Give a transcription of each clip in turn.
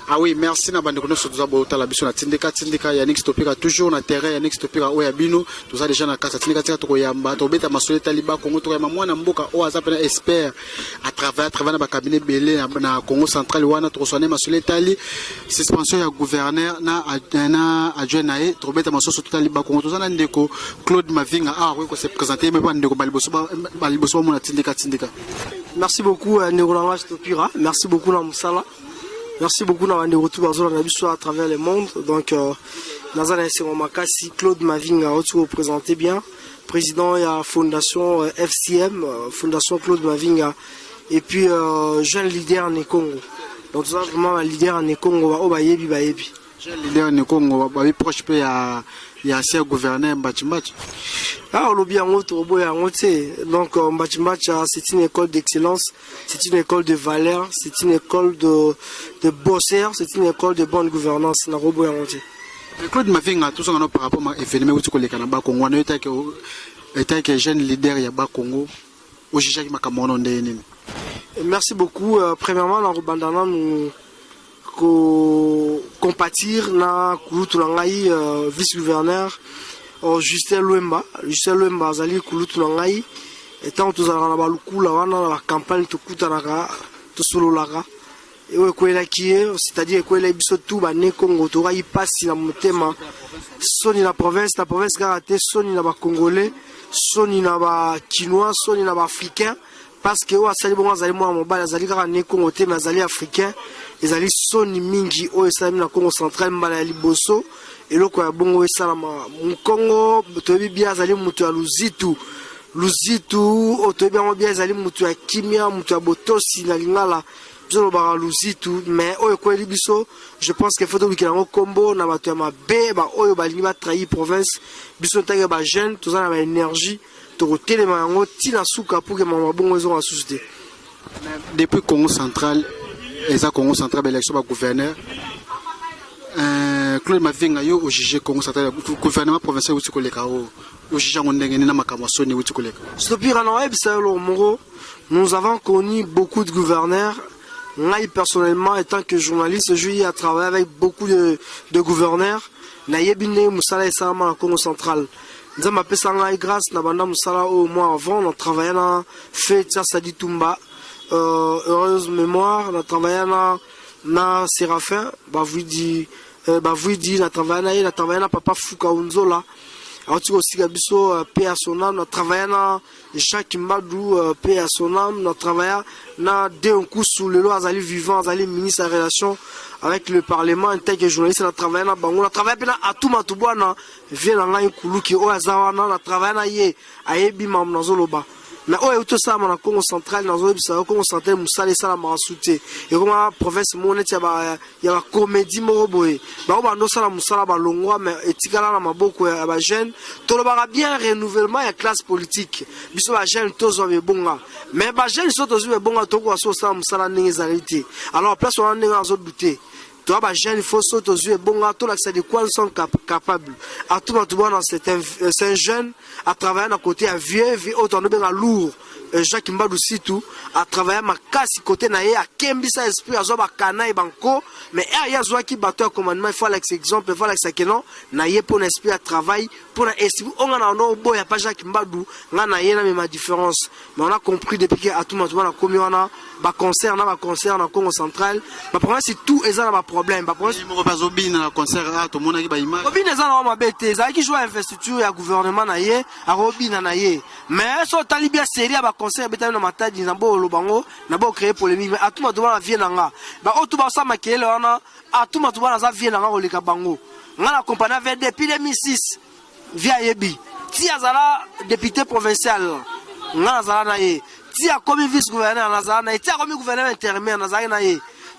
Ah oui, merci na bande kono sotuza bota la biso na tindika Yannick Stopira toujours na terrain Yannick Stopira oya bino toza déjà na kasa tindika to yamba to beta masole taliba Congo to yamba mwana mboka o azapena expert à travers na cabinet belé na Congo central wana to sone masole tali suspension ya gouverneur na adjoint nae to beta masole taliba Congo to na ndeko Claude Mavinga ko se présenter mais pas ndeko baliboso mona tindika. Merci beaucoup Neurolanga Stopira, merci beaucoup na Musala. Merci beaucoup d'avoir des retours à travers le monde. Donc, Nazana Makasi, Claude Mavinga, représenté bien. Président de la fondation FCM, fondation Claude Mavinga. Et puis, jeune leader en Congo. Donc, tout ça, vraiment, un leader en Congo. Jeune leader en Congo, proche il y a un gouverneur Mbachimbachi. Ah, on bien donc Mbachimbachi, c'est une école d'excellence, c'est une école de valeur, c'est une école de bosseurs, c'est une école de bonne gouvernance. Claude Mavinga, tout ça par rapport à l'événement où tu connais Canada Congo, on était que jeune leader ya Congo, au Jijaki Makamono Ndeni. Merci beaucoup. Premièrement, dans Rubandana, nous compatir na Kulutu Langai, vice-gouverneur. Justin Luemba azali Kulutu Langai. Et tant que nous avons la lukula wana la campagne to kutanaka to sololaka. Et c'est-à-dire que les biso tout ba ne Congo to rai passi na motema. Soni la province karaté, soni na ba congolais, soni na ba chinois, soni na ba africain. Parce que wa sali bonga zali mwa mobile azali kaka ne Congo te mais azali africain. Ezali soni mingi o esali na Congo central mbala ya liboso. Et le quoi bongo esalama mu Congo tobi bia azali mutu ya luzitu otobi yango bia ezali mutu ya kimia mutu ya botosi na lingala biso ba luzitu mais oyo ko biso je pense que faut que yango kombo na bato ya mabe ba oyo balingi ba trahir province biso tanke ba jeune tozana ba énergie to telema yango tina suka pour que mama bongo ezo asuste. Depuis Congo central élection ba gouverneur Claude Mavinga yo au juge Congo central gouvernement provincial uti koleka o juge ngondenge na makamwa soni uti koleka. Stopira na website lo moro, nous avons connu beaucoup de gouverneurs. Moi personnellement étant que journaliste, je à travailler avec beaucoup de gouverneurs. Na yebine musala esama na Congo central. Nzamba pesa ngai grâce na banda musala au mois avant on travaillait na Fetia Sadi Tumba heureuse mémoire, on travaillait na Séraphin, Bavouidi, na travaillé na Papa Fouka Unzola. Alors tu aussi biso paix à son âme, on travaillé na Jacques Mbadou paix à son âme, on travaillé na Deonkusu le loi azali vivant, azali ministre de relations avec le parlement en tant que journaliste, on travaillé na bango, on travaillé na Atuma Tubwana, vient na ngai kuluki o azawana, on travaillé na ye ayebi mam na zoloba. Mais oh tout ça na Congo central na zolo bisa Congo central musala sala marasute et comme province monete ya comédie moroboé ba bando sala musala ba longwa mais etikala na maboko ya ba jeune to ba bien renouvellement ya classe politique biso ba jeune tozo be bonga mais ba jeune so tozo be bonga to ko so sala musala ndenge zalite alors place on ndenge azo douter. Toi, bah, jeune, il faut sauter aux yeux. Bon, à tout l'accès de quoi ils sont capables. À tout le c'est un jeune à travailler à côté à vieux, autant de bien lourd. Jacques Mbadou aussi tout à travailler ma casse côté naïe à Kembisa esprit à Zoba Kana et Banco. Mais il y a Zoa qui battu un commandement. Il faut l'exemple, il faut l'exemple. Naïe pour l'esprit à travail, pour l'esprit. On a un autre boy, il n'y a pas Jacques Mbadou. On a ma différence. Mais on a compris depuis qu'à tout le monde, on a commis on a concert na Congo central. Ma problème c'est tout et ça na problème. Ma problème c'est pas Zobine na concert tout le monde qui ba image. Zobine ça na ma bête. Ça qui joue infrastructure ya gouvernement naïe à Robine naïe. Mais so talibia série ba concert beta na matadi na bo lobango na bo créer polémique mais atuma to na vie nanga. Ba otu ba sa makele wana atuma to na za vie nanga o leka bango. Nga na compagnie avec depuis 2006 via yebi. Ti azala député provincial. Nga azala naïe. Si a comme vice-gouverneur Nazana, si a comme gouverneur intérimaire Nazana,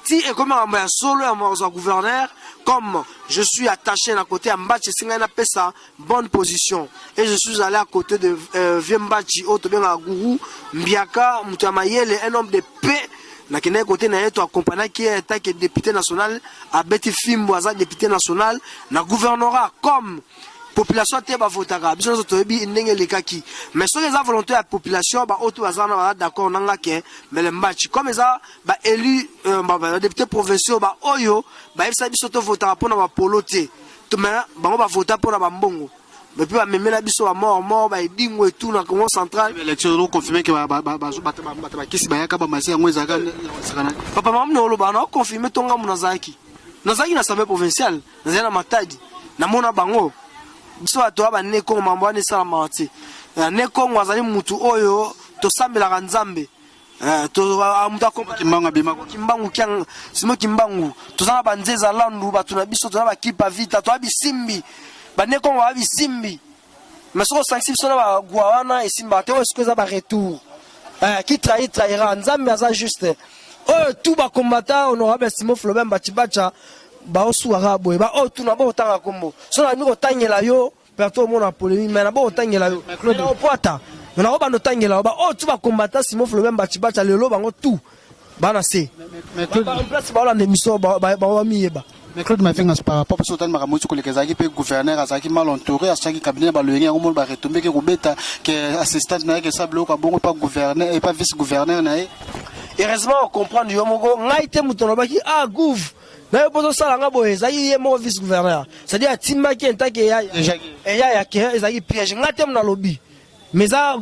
si est comme un solo un gouverneur, comme je suis attaché à côté à Mbachi, c'est un pesa bonne position. Et je suis allé à côté de Viembachi, autre bien à Gourou, Mbiaka, Moutamayel, un homme de paix. Na kene côté na yeto accompagné qui est tant que député national, à Betty Fimboisa député national, na gouvernorat comme population te ba votaka biso zo toyebi ndenge lekaki mais so les volonté la population ba auto bazana ba d'accord nanga ke mais le match comme ça ba élu ba député provinciaux ba oyo ba ebisa biso to votaka pona ba polote to mais bango ba vota pona ba mbongo mais puis ba memela biso ba mort ba edingo et tout na Congo central élection ro confirmer que ba kisi ba yaka ba masi yango ezaka sakana papa mamno lo ba na confirmer tonga munazaki nazaki na assemblée provinciale nazaki na Matadi na mona bango biso bato ba ne Kongo mambo ne sala mati ne Kongo azali mutu oyo to sambela nzambe to amuta ko kimbangu bima kimbangu kyang simo kimbangu to sana banzeza landu batu na biso to na bakipa vita to abisimbi ba ne Kongo abisimbi mais so sanksi biso na ba guawana esimba te osko za ba retour qui trahira nzambe aza juste oh tout ba combattant honorable Simon Flobem Bachibacha ba osuara boye ba oh tout na bo tanga kombo so na miko tangela yo perto mona polémique mais na bo tangela yo Claude Opoata na ko ba no tangela ba oh tout ba combattant Simon Flobem Bachibacha lelo bango tout bana se mais Claude en place ba la émission ba miyeba mais Claude Mafinga par rapport à ce temps maramutu kolekeza ki pe gouverneur azaki mal entouré à chaque cabinet ba loyenga ngo ba retomber ke kubeta que assistant na ke sablo ka bongo pas gouverneur et pas vice gouverneur na heureusement on comprend yo moko ngaite mutono baki gouv na yo poto sala nga boye zaki ye mo vice gouverneur c'est-à-dire timba ki entake ya ke ezaki piège ngate mna lobby mais ça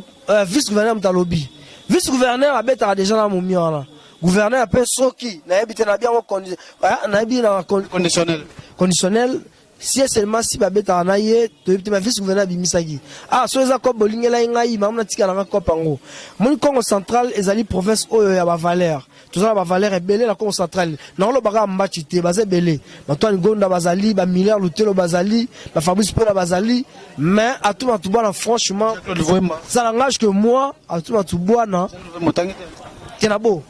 vice gouverneur mta lobby vice gouverneur abeta déjà na momi wana gouverneur appelle soki na yebite na bien conditionnel si seulement si babeta na ye to yebite ma vice gouverneur bimisaki so eza ko bolingela ngai mamna tika na ko pango mon Congo central ezali province oyo ya ba valeur tozala ba valeur ebele na Congo central na lo baka mbachi te baze belé Antoine Gonda bazali ba milliard lutelo bazali ba Fabrice Pela bazali mais atuma tu bwana franchement ça l'engage que moi atuma tu bwana kenabo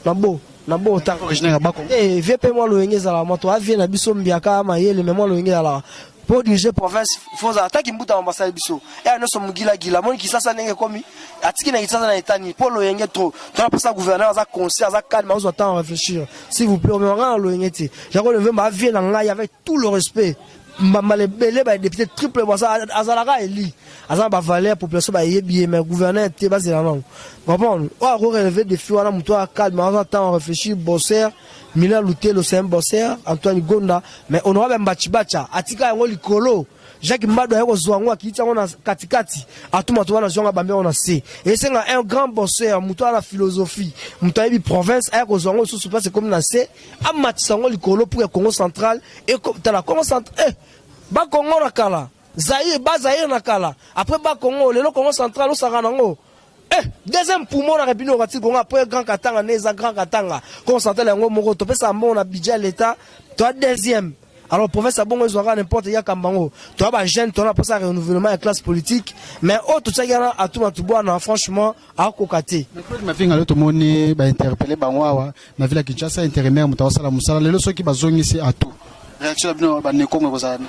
nabo ta originaire bako VP moi lo yengeza la moto avie na biso mbiaka mayele mais moi lo yengeza la pour diriger province faut attaquer mbuta ambassade biso no so mugila gila moni kisasa nenge komi atiki na kisasa na etani pour lo yenge trop to pas ça gouverneur za conseil za calme on attend réfléchir s'il vous plaît on va lo yengeti jako le ma vie na ngai avec tout le respect malebele ba député triple boisa azalaka eli azan ba valeur population ba yebi mais gouverneur te ba zela non bon on relever des filles wana muto calme on attend réfléchir bosser Mila Luté le c'est bosser Antoine Gonda mais honorable Mbachibacha atika yango likolo Jacques Mbado yako zwango akita ona katikati atuma to wana zonga bambe ona se et c'est un grand bosseur muto na philosophie muto yebi province yako zwango sous place comme na se amatisango likolo pour le Congo central et dans la Congo central ba Congo na kala Zaïre ba Zaïre na kala après ba Congo le Congo central osaka nango deuxième poumon na repino rati Congo après grand katanga neza grand katanga Congo central yango moko to pesa mbon na budget l'état toi deuxième alors province bon ils aura n'importe ya kambango toi ba jeune toi na pour ça renouvellement de classe politique mais tout ça yana atuma tubwana franchement a kokate Claude Mafinga le to moni ba interpeller bangwa na villa Kinshasa intérimaire mutawasala musala lelo soki bazongisi atu réaction bino ba ne Congo kozana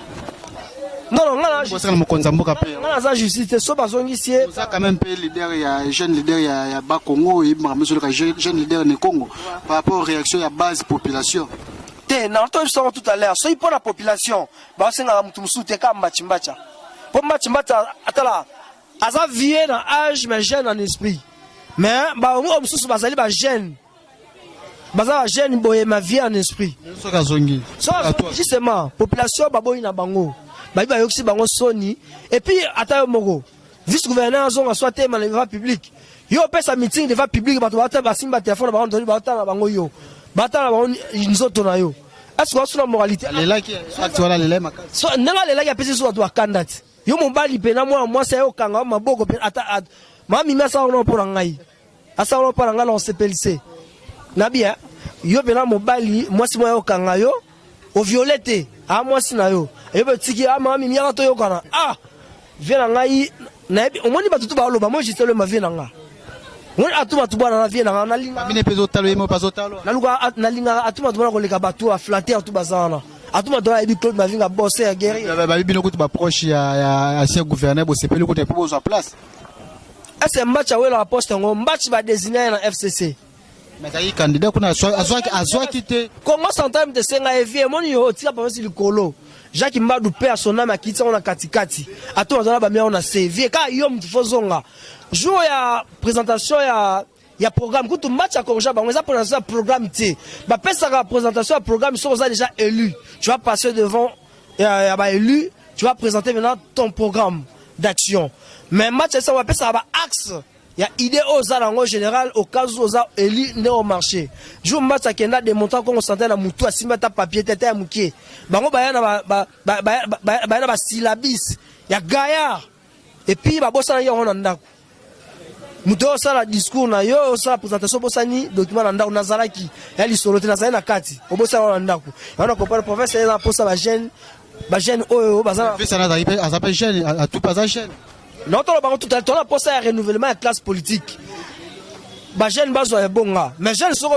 non ngala je mokonza mboka pe ngala za justice so bazongisi ça quand même pe leader ya jeune leader ya ba Congo et maramuso le jeune leader ne Congo par rapport aux réactions ya base population na to so tout à l'heure so pour la population ba senga mutu musute ka mbachimbacha pour mbachimbacha atala aza vieux na âge mais jeune en esprit mais ba o mususu bazali ba jeune baza jeune boye ma vie en esprit so kazongi so justement population ba boyi na bango ba ba yoksi bango soni et puis atayo moko vice gouverneur zonga soit tema na public yo pesa meeting de va public ba to bata ba simba téléphone ba ndoli ba tala bango yo batala ba nzoto na yo est-ce que la moralité lela ki actuellement lela makasi so nanga lela ya pesi so to akandati yo mobali pena moi ça yo kanga maboko pe ata mami mesa ono pour ngai asa ono pour ngai on CPLC na bien yo pena mobali moi si moi yo kanga yo o violette moi si na yo yo betiki mami miaka to yo kana viens ngai na bi omoni batutu ba loba moi juste le ma vie nanga on atuma tubana na vie na linga mine peso talo yemo paso talo na luka na linga atuma tubana ko leka batu a flatter tout bazana atuma dola ebi Claude Mavinga bosser ya guerrier ba bino ko ba proche ya ancien gouverneur bo sepeli ko te poser place est-ce match a la poste ngo match ba désigner na FCC Mais il candidat qu'on a soit quitté. Comment s'entend de senga evie mon yo tika pa si likolo. Jacques Mbadou père son âme akitsa on a katikati. Ato bazala ba mia on a CV ka yo mfozonga. Jour ya présentation ya programme kutu match à Korja ba on a présentation programme té. Ba pesa ka présentation à programme sont déjà élus. Tu vas passer devant ba élu, tu vas présenter maintenant ton programme d'action. Mais match ça va pesa ba axe. Il y a idée aux en général au cas où aux éli né au marché. Jour match à Kenda démontrant qu'on sentait la moutou à simata papier tête à mouké. Bango bayana ba syllabis. Il y a gaillard. Et puis ba bossa yo on ndako. Moutou ça la discours na yo ça présentation bossa ni document na ndako nazalaki. Ya li solo tena za na kati. O bossa on ndako. On a compris professeur na posa ba jeune oyo bazana. Fait ça na azape jeune à tout pas jeune. Non, tout le temps, pour ça, renouvellement de la classe politique. Les jeunes sont bons, mais les jeunes sont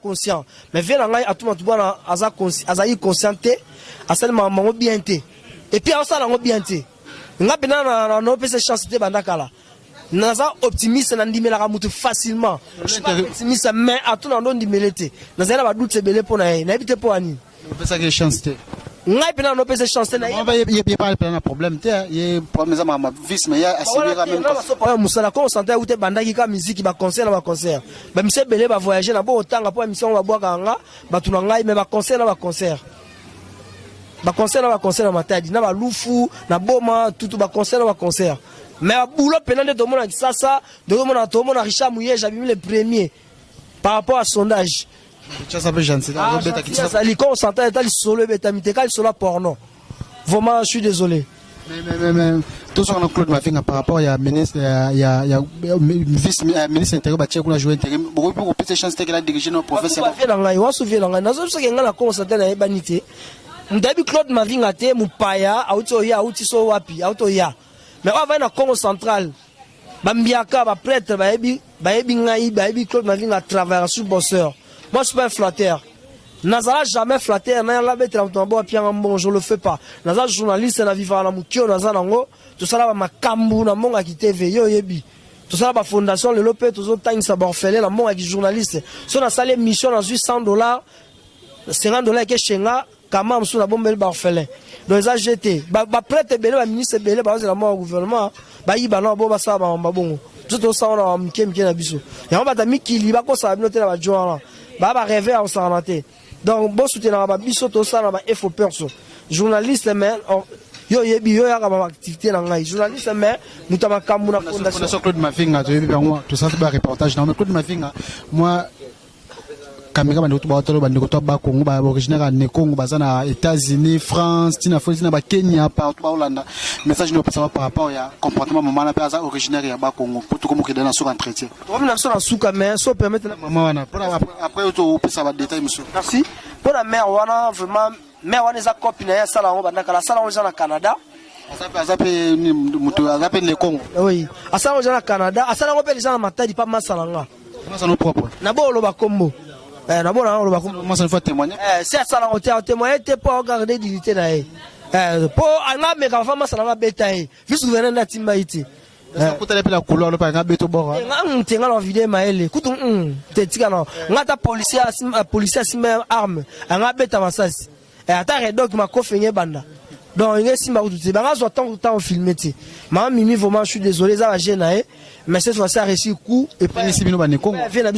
conscients. Mais viens à tout le monde, ils conscients, à seulement bien. Et puis, on s'en bien. On a bien chance de bandakala. On a optimiste, on a dit facilement. Optimiste, mais à tout le monde, on a doute, c'est belé pour nous. On a habité pour nous. On a ça chance. Ngai pena no pese chance na ye pas le problème te ye problème za ma vice mais ya asibira même pas musala ko santé ute bandaki ka musique ba concert ba mise belé ba voyager na bo otanga po émission ba boaka nga ba tuna ngai mais ba concert na matadi na ba lufu na boma tutu ba concert mais boulot pena de tomona kisasa de tomona Richard Mouye j'avais mis le premier par rapport à sondage. Ça peut gentil. Ça li ko santé état li solo beta miteka li solo porno. Vraiment je suis désolé. Mais tout ça on Claude Mavinga par rapport à ministre vice ministre intérieur ba tcheko na jouer intérim beaucoup pour petite chance que la diriger nos professeurs. Fait ngai wa souvier ngai nazo so ke ngala ko santé na ebanité. Ndabi Claude Mavinga te mupaya auto ya auti so wapi auto ya. Mais on va na Congo central. Bambiaka ba prêtre ba ebi ngai ba ebi Claude Mavinga travailler sur bosseur. Moi, je suis pas un flatteur. Nazala jamais flatteur. Je le fais pas. Nazala journaliste, na vivre na mutio, nazala ngo. Tout ça là, ma kambu na monga qui TV yo yebi. Tout ça là, ma fondation le lopé, tout ça time ça borfelé na monga qui journaliste. Si on a salé mission dans $800, $50 que chenga, kama msou na bombe borfelé. Donc ça jeté. Ba prêtre belé, ba ministre belé, ba la mort au gouvernement. Ba yiba na bo ba sa ba bongo. Tout ça on a mkem na biso. Ya on ba ta mikili ba ko sa binote na ba joala. Baba rêver en s'arrêter. Donc bon soutenir ba biso to ça na ba info perso. Journaliste mais yo yebi yo ya ba activité na ngai. Journaliste mais mutama kamuna fondation Claude Mavinga to yebi moi tout ça ba reportage na Claude Mavinga moi caméra bande ba tolo bande ko ba Congo ba originaire na Congo bazana États-Unis, France, tina na ba Kenya partout ba Hollande. Message nous passer par rapport à comportement maman na pas originaire ya ba Congo pour tout comme que dans sur entretien. On a sur souka mais so permettre maman wana après to pesa ba détail monsieur. Merci. Pour la mère wana vraiment mère wana za copine ya sala ngo banda kala sala ngo na Canada. Azape mutu azape le Congo. Oui. Asala ngo na Canada, asala ngo pe les gens na matadi pas masala nga. Comment ça nous propre. Na bo lo ba kombo. D'abord, moi, ça me fait témoigner. C'est ça, on t'a témoigné, t'es pas regardé d'unité là. Pour un mec, la femme, ça n'a pas bétail. Juste gouverner la Timbaïti. Pour la couleur, le pas un béto bord. T'es dans la vidéo, Maël. Écoute, t'es tigre. On a ta policier à arme. Un abet à ma sas. Et à ta rédoc, ma coffre, banda. Donc, il y a si ma route. Ben, on a tant filmé. Maman, Mimi, vraiment, je suis désolé, ça va gêner. Mais cette fois-ci, ça a réussi le coup. Et puis, si nous avons Congo. Vient la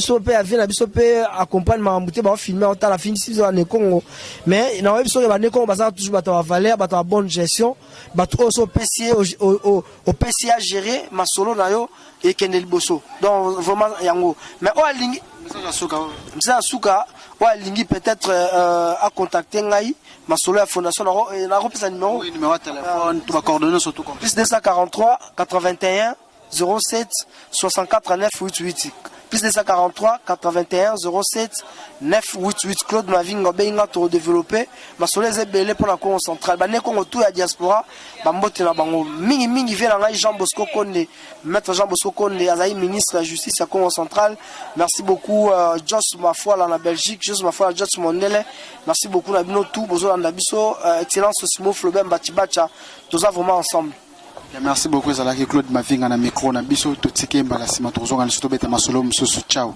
bisopé, accompagne ma montée, on filmer, on t'a la fin, si vous avez Congo. Mais, il y a un épisode de Congo, on toujours la valeur, la bonne gestion, au PCA géré, ma solo, et Kendel Bosso. Donc, vraiment, yango. Mais, on a lingi. Ça, Souka, on a lingi peut-être à contacter Ngaï. Ma solo la fondation la reprise numéro. Oui, numéro de téléphone, tu vas coordonner surtout comme. Plus 243 81 07 64 988. Plus 243 81 07 988. Claude Mavinga benga to développer. Ma solo est belé pour la Congo centrale. Ba ne Congo tout la diaspora. Ba mbote na bango. Mingi vient na Jean Bosco Konde. Maître Jean Bosco Konde, Azaï ministre de la justice à Congo centrale. Merci beaucoup Joss Mafua là en Belgique, Joss Mafua Joss Mondele. Merci beaucoup na bino tout bozo na biso excellence Simo Flobem Batibacha. Tous vraiment ensemble. Merci beaucoup Zalaki Claude Mavinga na micro na biso to tike mbala sima tozonga na soto beta masolo mususu ciao.